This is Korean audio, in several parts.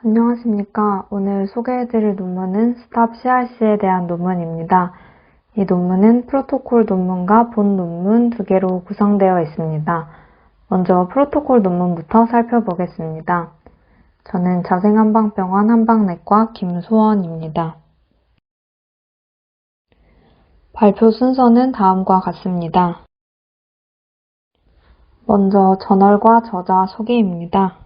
안녕하십니까. 오늘 소개해드릴 논문은 스탑 CRC에 대한 논문입니다. 이 논문은 프로토콜 논문과 본 논문 두 개로 구성되어 있습니다. 먼저 프로토콜 논문부터 살펴보겠습니다. 저는 자생한방병원 한방내과 김소원입니다. 발표 순서는 다음과 같습니다. 먼저 저널과 저자 소개입니다.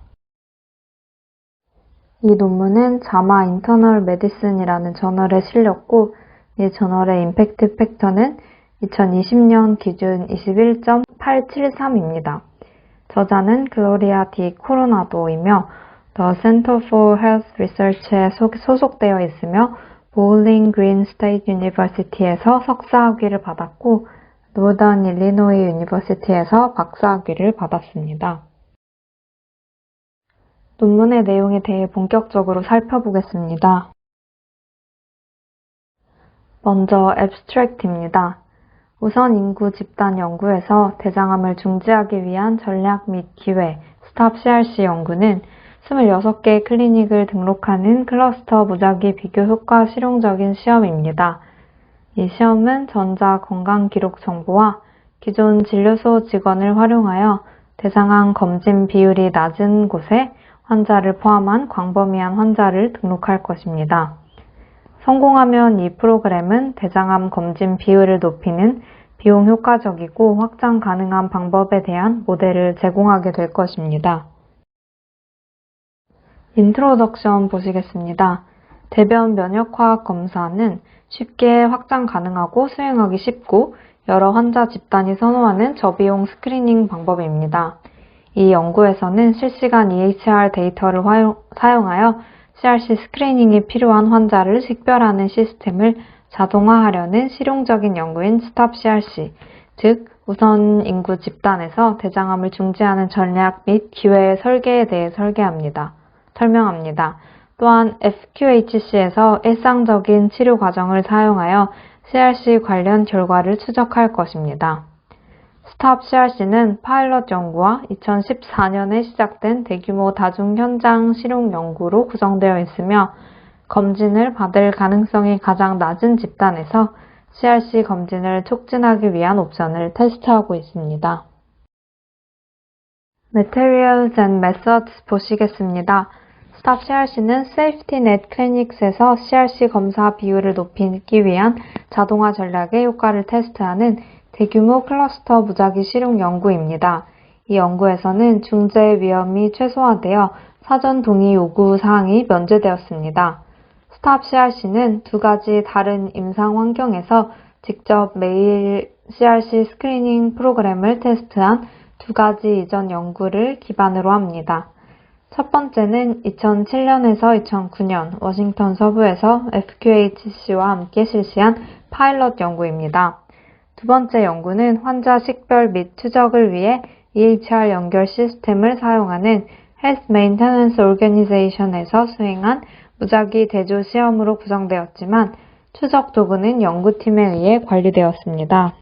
이 논문은 자마 인터널 메디슨이라는 저널에 실렸고, 이 저널의 임팩트 팩터는 2020년 기준 21.873입니다. 저자는 글로리아 디 코로나도이며 The Center for Health Research에 소속되어 있으며 보울링 그린 스테이트 유니버시티에서 석사학위를 받았고 노던 일리노이 유니버시티에서 박사학위를 받았습니다. 논문의 내용에 대해 본격적으로 살펴보겠습니다. 먼저 앱스트랙트입니다. 우선 인구 집단 연구에서 대장암을 중지하기 위한 전략 및 기회, 스탑 CRC 연구는 26개 클리닉을 등록하는 클러스터 무작위 비교 효과 실용적인 시험입니다. 이 시험은 전자 건강 기록 정보와 기존 진료소 직원을 활용하여 대장암 검진 비율이 낮은 곳에 환자를 포함한 광범위한 환자를 등록할 것입니다. 성공하면 이 프로그램은 대장암 검진 비율을 높이는 비용 효과적이고 확장 가능한 방법에 대한 모델을 제공하게 될 것입니다. 인트로덕션 보시겠습니다. 대변 면역화학 검사는 쉽게 확장 가능하고 수행하기 쉽고 여러 환자 집단이 선호하는 저비용 스크리닝 방법입니다. 이 연구에서는 실시간 EHR 데이터를 사용하여 CRC 스크리닝이 필요한 환자를 식별하는 시스템을 자동화하려는 실용적인 연구인 스탑 CRC, 즉 우선 인구 집단에서 대장암을 중지하는 전략 및 기회의 설계에 대해 설명합니다. 또한 FQHC에서 일상적인 치료 과정을 사용하여 CRC 관련 결과를 추적할 것입니다. 스탑 CRC는 파일럿 연구와 2014년에 시작된 대규모 다중 현장 실용 연구로 구성되어 있으며 검진을 받을 가능성이 가장 낮은 집단에서 CRC 검진을 촉진하기 위한 옵션을 테스트하고 있습니다. Materials and Methods 보시겠습니다. 스탑 CRC는 세이프티넷 클리닉스에서 CRC 검사 비율을 높이기 위한 자동화 전략의 효과를 테스트하는 대규모 클러스터 무작위 실용 연구입니다. 이 연구에서는 중재 위험이 최소화되어 사전 동의 요구 사항이 면제되었습니다. 스탑 CRC는 두 가지 다른 임상 환경에서 직접 매일 CRC 스크리닝 프로그램을 테스트한 두 가지 이전 연구를 기반으로 합니다. 첫 번째는 2007년에서 2009년 워싱턴 서부에서 FQHC와 함께 실시한 파일럿 연구입니다. 두 번째 연구는 환자 식별 및 추적을 위해 EHR 연결 시스템을 사용하는 Health Maintenance Organization에서 수행한 무작위 대조 시험으로 구성되었지만 추적 도구는 연구팀에 의해 관리되었습니다.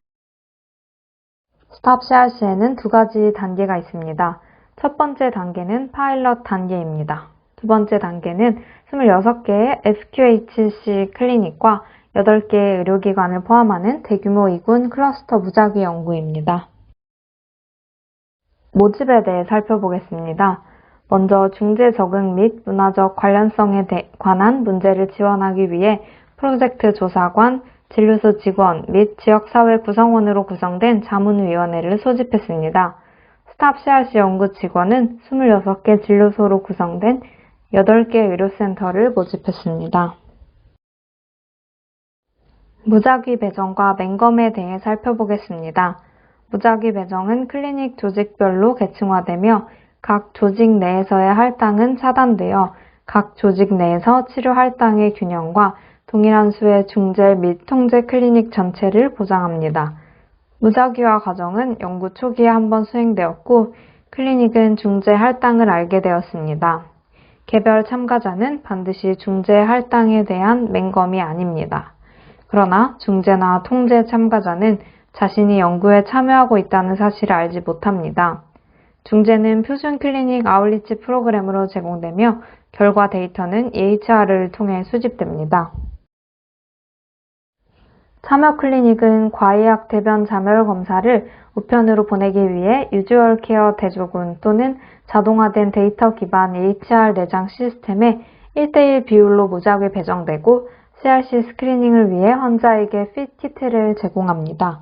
스탑 CRC에는 두 가지 단계가 있습니다. 첫 번째 단계는 파일럿 단계입니다. 두 번째 단계는 26개의 FQHC 클리닉과 8개의 의료기관을 포함하는 대규모 2군 클러스터 무작위 연구입니다. 모집에 대해 살펴보겠습니다. 먼저 중재 적응 및 문화적 관련성에 관한 문제를 지원하기 위해 프로젝트 조사관, 진료소 직원 및 지역사회 구성원으로 구성된 자문위원회를 소집했습니다. 스탑 CRC 연구 직원은 26개 진료소로 구성된 8개 의료센터를 모집했습니다. 무작위 배정과 맹검에 대해 살펴보겠습니다. 무작위 배정은 클리닉 조직별로 계층화되며 각 조직 내에서의 할당은 차단되어 각 조직 내에서 치료 할당의 균형과 동일한 수의 중재 및 통제 클리닉 전체를 보장합니다. 무작위화 과정은 연구 초기에 한번 수행되었고 클리닉은 중재 할당을 알게 되었습니다. 개별 참가자는 반드시 중재 할당에 대한 맹검이 아닙니다. 그러나 중재나 통제 참가자는 자신이 연구에 참여하고 있다는 사실을 알지 못합니다. 중재는 표준 클리닉 아웃리치 프로그램으로 제공되며 결과 데이터는 EHR을 통해 수집됩니다. 참여 클리닉은 과의학 대변 자멸 검사를 우편으로 보내기 위해 유주얼 케어 대조군 또는 자동화된 데이터 기반 EHR 내장 시스템에 1:1 비율로 무작위 배정되고 CRC 스크리닝을 위해 환자에게 핏 키트를 제공합니다.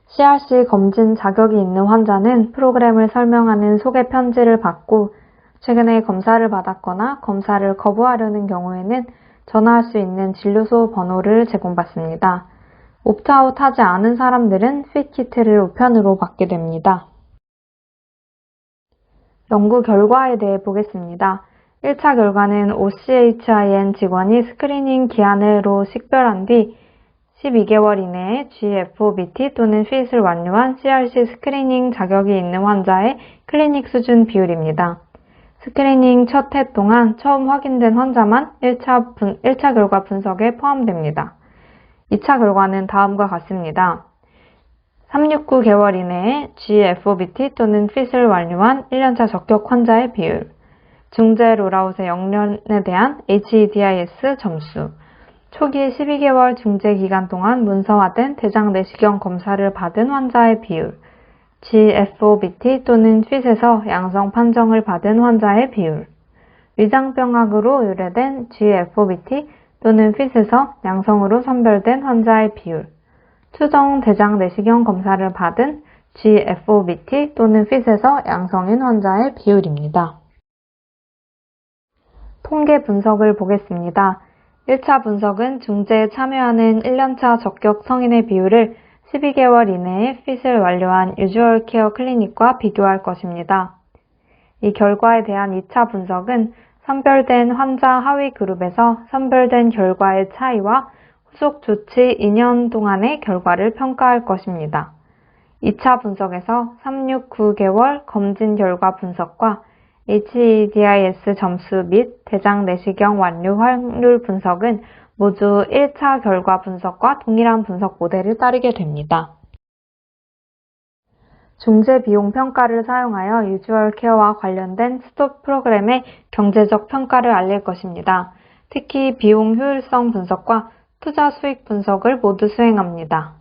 CRC 검진 자격이 있는 환자는 프로그램을 설명하는 소개 편지를 받고 최근에 검사를 받았거나 검사를 거부하려는 경우에는 전화할 수 있는 진료소 번호를 제공받습니다. 옵트아웃 하지 않은 사람들은 핏 키트를 우편으로 받게 됩니다. 연구 결과에 대해 보겠습니다. 1차 결과는 OCHIN 직원이 스크리닝 기한으로 식별한 뒤 12개월 이내에 GFOBT 또는 FIT을 완료한 CRC 스크리닝 자격이 있는 환자의 클리닉 수준 비율입니다. 스크리닝 첫 해 동안 처음 확인된 환자만 1차 결과 분석에 포함됩니다. 2차 결과는 다음과 같습니다. 369개월 이내에 GFOBT 또는 FIT을 완료한 1년차 적격 환자의 비율, 중재 롤아웃의 역량에 대한 HEDIS 점수, 초기 12개월 중재 기간 동안 문서화된 대장 내시경 검사를 받은 환자의 비율, GFOBT 또는 FIT에서 양성 판정을 받은 환자의 비율, 위장병학으로 의뢰된 GFOBT 또는 FIT에서 양성으로 선별된 환자의 비율, 추정 대장 내시경 검사를 받은 GFOBT 또는 FIT에서 양성인 환자의 비율입니다. 통계 분석을 보겠습니다. 1차 분석은 중재에 참여하는 1년차 적격 성인의 비율을 12개월 이내에 FIT을 완료한 유주얼 케어 클리닉과 비교할 것입니다. 이 결과에 대한 2차 분석은 선별된 환자 하위 그룹에서 선별된 결과의 차이와 후속 조치 2년 동안의 결과를 평가할 것입니다. 2차 분석에서 369개월 검진 결과 분석과 HEDIS 점수 및 대장 내시경 완료 확률 분석은 모두 1차 결과 분석과 동일한 분석 모델을 따르게 됩니다. 중재 비용 평가를 사용하여 유주얼 케어와 관련된 스톱 프로그램의 경제적 평가를 알릴 것입니다. 특히 비용 효율성 분석과 투자 수익 분석을 모두 수행합니다.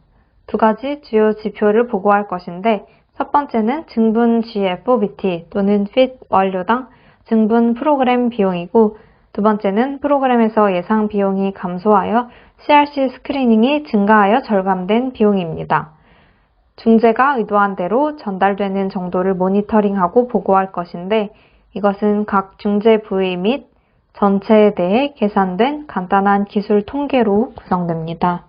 두 가지 주요 지표를 보고할 것인데 첫 번째는 증분 GFOBT 또는 FIT 완료당 증분 프로그램 비용이고 두 번째는 프로그램에서 예상 비용이 감소하여 CRC 스크리닝이 증가하여 절감된 비용입니다. 중재가 의도한 대로 전달되는 정도를 모니터링하고 보고할 것인데 이것은 각 중재 부위 및 전체에 대해 계산된 간단한 기술 통계로 구성됩니다.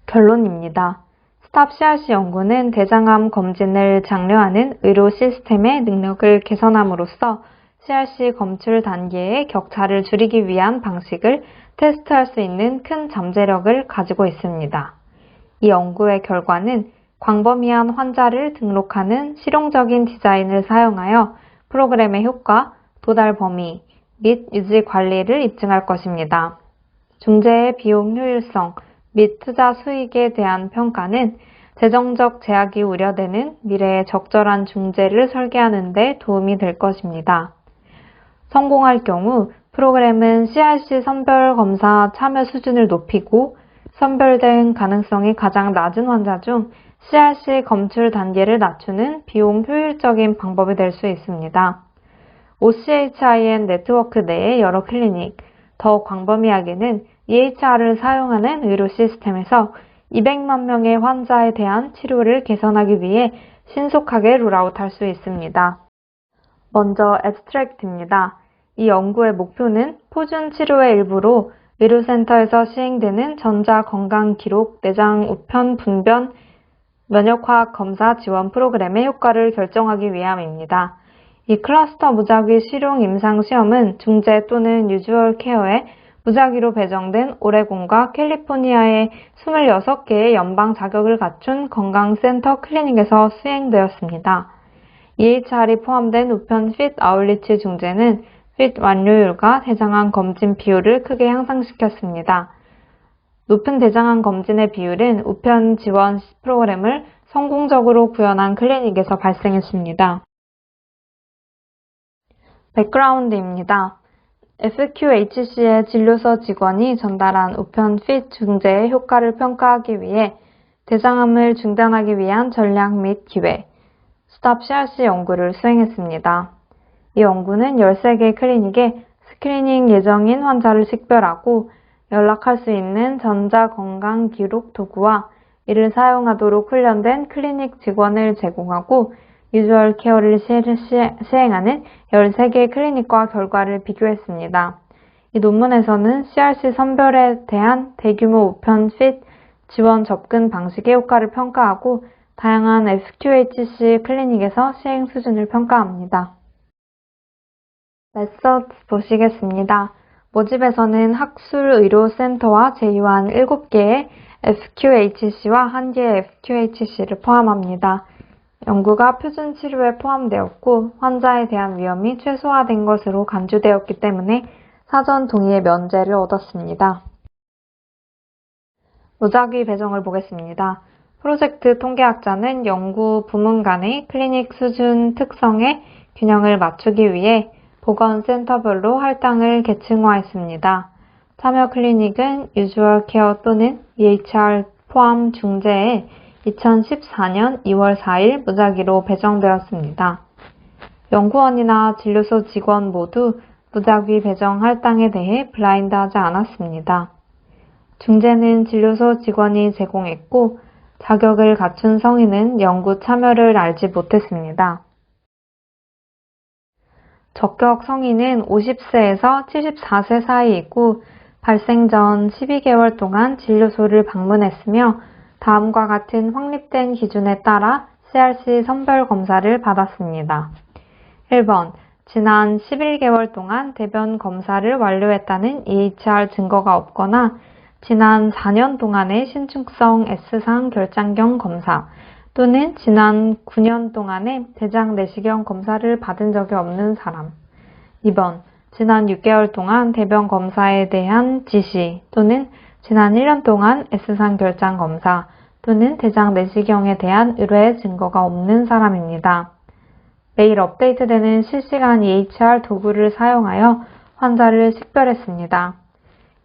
결론입니다. 스탑 CRC 연구는 대장암 검진을 장려하는 의료 시스템의 능력을 개선함으로써 CRC 검출 단계의 격차를 줄이기 위한 방식을 테스트할 수 있는 큰 잠재력을 가지고 있습니다. 이 연구의 결과는 광범위한 환자를 등록하는 실용적인 디자인을 사용하여 프로그램의 효과, 도달 범위 및 유지 관리를 입증할 것입니다. 중재의 비용 효율성 및 투자 수익에 대한 평가는 재정적 제약이 우려되는 미래의 적절한 중재를 설계하는 데 도움이 될 것입니다. 성공할 경우 프로그램은 CRC 선별 검사 참여 수준을 높이고 선별된 가능성이 가장 낮은 환자 중 CRC 검출 단계를 낮추는 비용 효율적인 방법이 될 수 있습니다. OCHIN 네트워크 내의 여러 클리닉, 더 광범위하게는 EHR을 사용하는 의료 시스템에서 200만 명의 환자에 대한 치료를 개선하기 위해 신속하게 롤아웃할 수 있습니다. 먼저 애브스트랙트입니다. 이 연구의 목표는 표준 치료의 일부로 의료센터에서 시행되는 전자건강기록 내장 우편 분변 면역화학 검사 지원 프로그램의 효과를 결정하기 위함입니다. 이 클러스터 무작위 실용 임상 시험은 중재 또는 유주얼 케어에 무작위로 배정된 오레곤과 캘리포니아의 26개의 연방 자격을 갖춘 건강센터 클리닉에서 수행되었습니다. EHR이 포함된 우편 FIT 아웃리치 중재는 FIT 완료율과 대장암 검진 비율을 크게 향상시켰습니다. 높은 대장암 검진의 비율은 우편 지원 프로그램을 성공적으로 구현한 클리닉에서 발생했습니다. 백그라운드입니다. FQHC의 진료소 직원이 전달한 우편 핏 중재의 효과를 평가하기 위해 대장암을 중단하기 위한 전략 및 기회, 스탑 CRC 연구를 수행했습니다. 이 연구는 13개 클리닉에 스크리닝 예정인 환자를 식별하고 연락할 수 있는 전자건강기록 도구와 이를 사용하도록 훈련된 클리닉 직원을 제공하고 유주얼 케어를 시행하는 13개 클리닉과 결과를 비교했습니다. 이 논문에서는 CRC 선별에 대한 대규모 우편 핏 지원 접근 방식의 효과를 평가하고 다양한 FQHC 클리닉에서 시행 수준을 평가합니다. 메서드 보시겠습니다. 모집에서는 학술의료센터와 제휴한 7개의 FQHC와 1개의 FQHC를 포함합니다. 연구가 표준 치료에 포함되었고 환자에 대한 위험이 최소화된 것으로 간주되었기 때문에 사전 동의의 면제를 얻었습니다. 무작위 배정을 보겠습니다. 프로젝트 통계학자는 연구 부문 간의 클리닉 수준 특성의 균형을 맞추기 위해 보건센터별로 할당을 계층화했습니다. 참여 클리닉은 유주얼 케어 또는 EHR 포함 중재에 2014년 2월 4일 무작위로 배정되었습니다. 연구원이나 진료소 직원 모두 무작위 배정 할당에 대해 블라인드하지 않았습니다. 중재는 진료소 직원이 제공했고 자격을 갖춘 성인은 연구 참여를 알지 못했습니다. 적격 성인은 50세에서 74세 사이이고 발생 전 12개월 동안 진료소를 방문했으며 다음과 같은 확립된 기준에 따라 CRC 선별 검사를 받았습니다. 1번, 지난 11개월 동안 대변 검사를 완료했다는 EHR 증거가 없거나 지난 4년 동안의 신축성 S상 결장경 검사 또는 지난 9년 동안의 대장 내시경 검사를 받은 적이 없는 사람. 2번, 지난 6개월 동안 대변 검사에 대한 지시 또는 지난 1년 동안 S상 결장 검사 또는 대장 내시경에 대한 의뢰 증거가 없는 사람입니다. 매일 업데이트되는 실시간 EHR 도구를 사용하여 환자를 식별했습니다.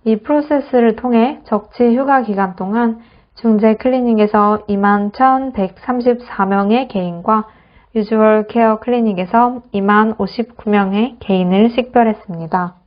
이 프로세스를 통해 적치 휴가 기간 동안 중재 클리닉에서 21,134명의 개인과 유주얼 케어 클리닉에서 20,059명의 개인을 식별했습니다.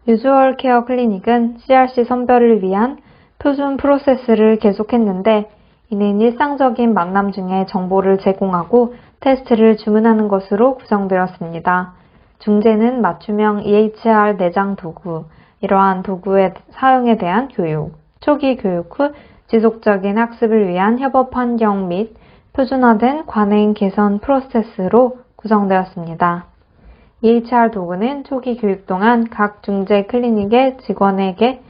유주얼 케어 클리닉은 CRC 선별을 위한 표준 프로세스를 계속했는데 이는 일상적인 만남 중에 정보를 제공하고 테스트를 주문하는 것으로 구성되었습니다. 중재는 맞춤형 EHR 내장 도구, 이러한 도구의 사용에 대한 교육, 초기 교육 후 지속적인 학습을 위한 협업 환경 및 표준화된 관행 개선 프로세스로 구성되었습니다. EHR 도구는 초기 교육 동안 각 중재 클리닉의 직원에게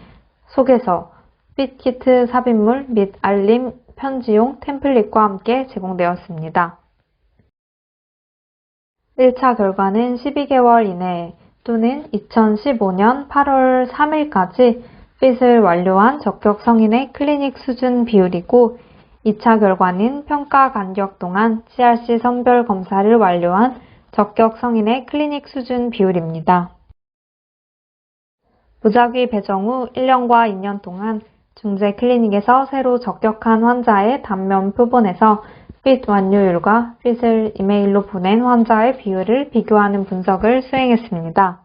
소개서, 핏키트 삽입물 및 알림, 편지용 템플릿과 함께 제공되었습니다. 1차 결과는 12개월 이내 또는 2015년 8월 3일까지 핏을 완료한 적격 성인의 클리닉 수준 비율이고 2차 결과는 평가 간격 동안 CRC 선별 검사를 완료한 적격 성인의 클리닉 수준 비율입니다. 무작위 배정 후 1년과 2년 동안 중재 클리닉에서 새로 적격한 환자의 단면 표본에서 핏 완료율과 핏을 이메일로 보낸 환자의 비율을 비교하는 분석을 수행했습니다.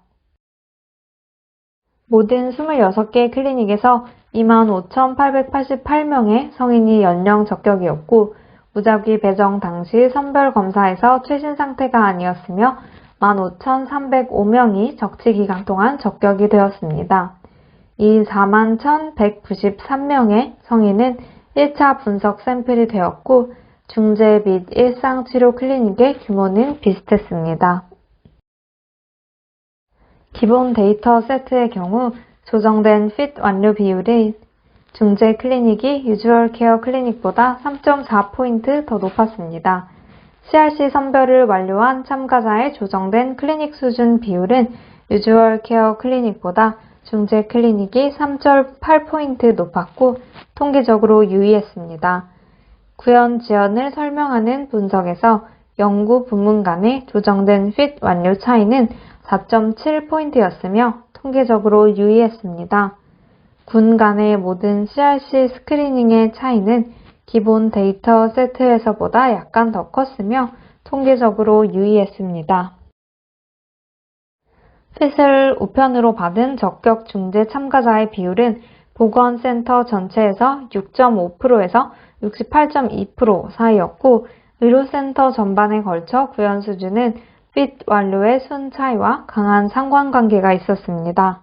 모든 26개 클리닉에서 25,888명의 성인이 연령 적격이었고 무작위 배정 당시 선별 검사에서 최신 상태가 아니었으며 15,305명이 적치 기간 동안 적격이 되었습니다. 이 41,193명의 성인은 1차 분석 샘플이 되었고 중재 및 일상치료 클리닉의 규모는 비슷했습니다. 기본 데이터 세트의 경우 조정된 핏 완료 비율이 중재 클리닉이 유주얼 케어 클리닉보다 3.4포인트 더 높았습니다. CRC 선별을 완료한 참가자의 조정된 클리닉 수준 비율은 유주얼 케어 클리닉보다 중재 클리닉이 3.8포인트 높았고 통계적으로 유의했습니다. 구현 지연을 설명하는 분석에서 연구 부문 간의 조정된 핏 완료 차이는 4.7포인트였으며 통계적으로 유의했습니다. 군 간의 모든 CRC 스크리닝의 차이는 기본 데이터 세트에서보다 약간 더 컸으며 통계적으로 유의했습니다. 핏을 우편으로 받은 적격 중재 참가자의 비율은 보건센터 전체에서 6.5%에서 68.2% 사이였고 의료센터 전반에 걸쳐 구현 수준은 핏 완료의 순 차이와 강한 상관관계가 있었습니다.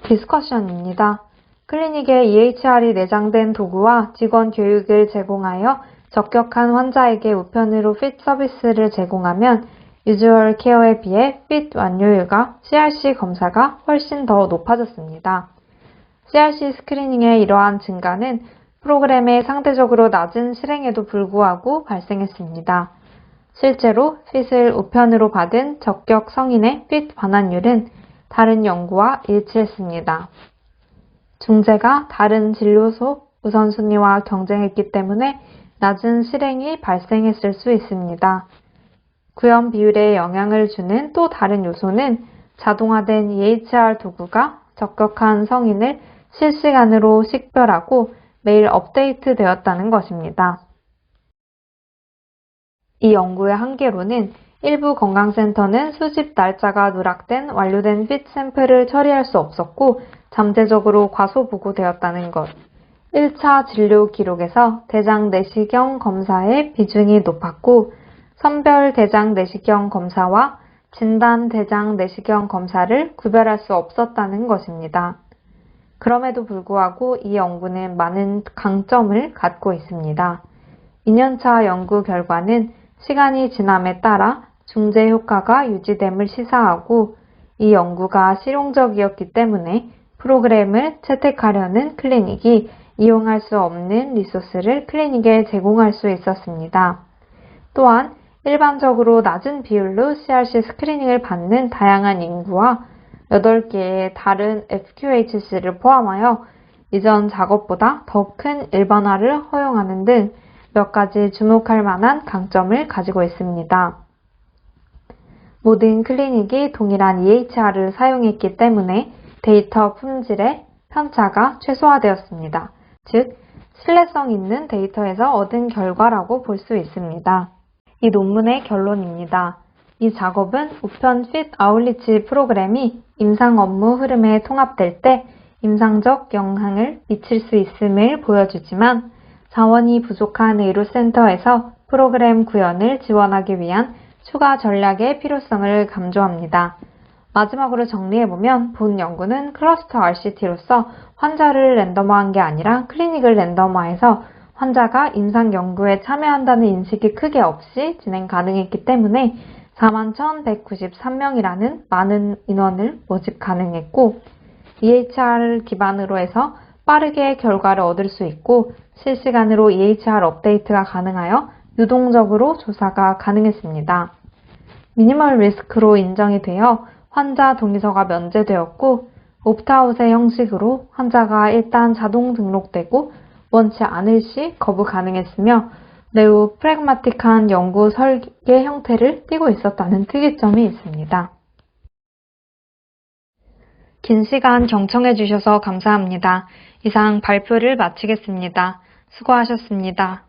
디스커션입니다. 클리닉에 EHR이 내장된 도구와 직원 교육을 제공하여 적격한 환자에게 우편으로 핏 서비스를 제공하면 유주얼 케어에 비해 핏 완료율과 CRC 검사가 훨씬 더 높아졌습니다. CRC 스크리닝의 이러한 증가는 프로그램의 상대적으로 낮은 실행에도 불구하고 발생했습니다. 실제로 핏을 우편으로 받은 적격 성인의 핏 반환율은 다른 연구와 일치했습니다. 중재가 다른 진료소 우선순위와 경쟁했기 때문에 낮은 실행이 발생했을 수 있습니다. 구현 비율에 영향을 주는 또 다른 요소는 자동화된 EHR 도구가 적격한 성인을 실시간으로 식별하고 매일 업데이트 되었다는 것입니다. 이 연구의 한계로는 일부 건강센터는 수집 날짜가 누락된 완료된 핏 샘플을 처리할 수 없었고 잠재적으로 과소보고되었다는 것. 1차 진료 기록에서 대장 내시경 검사의 비중이 높았고 선별 대장 내시경 검사와 진단 대장 내시경 검사를 구별할 수 없었다는 것입니다. 그럼에도 불구하고 이 연구는 많은 강점을 갖고 있습니다. 2년차 연구 결과는 시간이 지남에 따라 중재 효과가 유지됨을 시사하고 이 연구가 실용적이었기 때문에 프로그램을 채택하려는 클리닉이 이용할 수 없는 리소스를 클리닉에 제공할 수 있었습니다. 또한 일반적으로 낮은 비율로 CRC 스크리닝을 받는 다양한 인구와 8개의 다른 FQHC를 포함하여 이전 작업보다 더 큰 일반화를 허용하는 등 몇 가지 주목할 만한 강점을 가지고 있습니다. 모든 클리닉이 동일한 EHR을 사용했기 때문에 데이터 품질의 편차가 최소화되었습니다. 즉, 신뢰성 있는 데이터에서 얻은 결과라고 볼 수 있습니다. 이 논문의 결론입니다. 이 작업은 우편 핏 아웃리치 프로그램이 임상 업무 흐름에 통합될 때 임상적 영향을 미칠 수 있음을 보여주지만 자원이 부족한 의료센터에서 프로그램 구현을 지원하기 위한 추가 전략의 필요성을 강조합니다. 마지막으로 정리해보면 본 연구는 클러스터 RCT로서 환자를 랜덤화한 게 아니라 클리닉을 랜덤화해서 환자가 임상 연구에 참여한다는 인식이 크게 없이 진행 가능했기 때문에 41,193명이라는 많은 인원을 모집 가능했고 EHR 기반으로 해서 빠르게 결과를 얻을 수 있고 실시간으로 EHR 업데이트가 가능하여 유동적으로 조사가 가능했습니다. 미니멀 리스크로 인정이 되어 환자 동의서가 면제되었고 옵트아웃의 형식으로 환자가 일단 자동 등록되고 원치 않을 시 거부 가능했으며 매우 프래그마틱한 연구 설계 형태를 띠고 있었다는 특이점이 있습니다. 긴 시간 경청해 주셔서 감사합니다. 이상 발표를 마치겠습니다. 수고하셨습니다.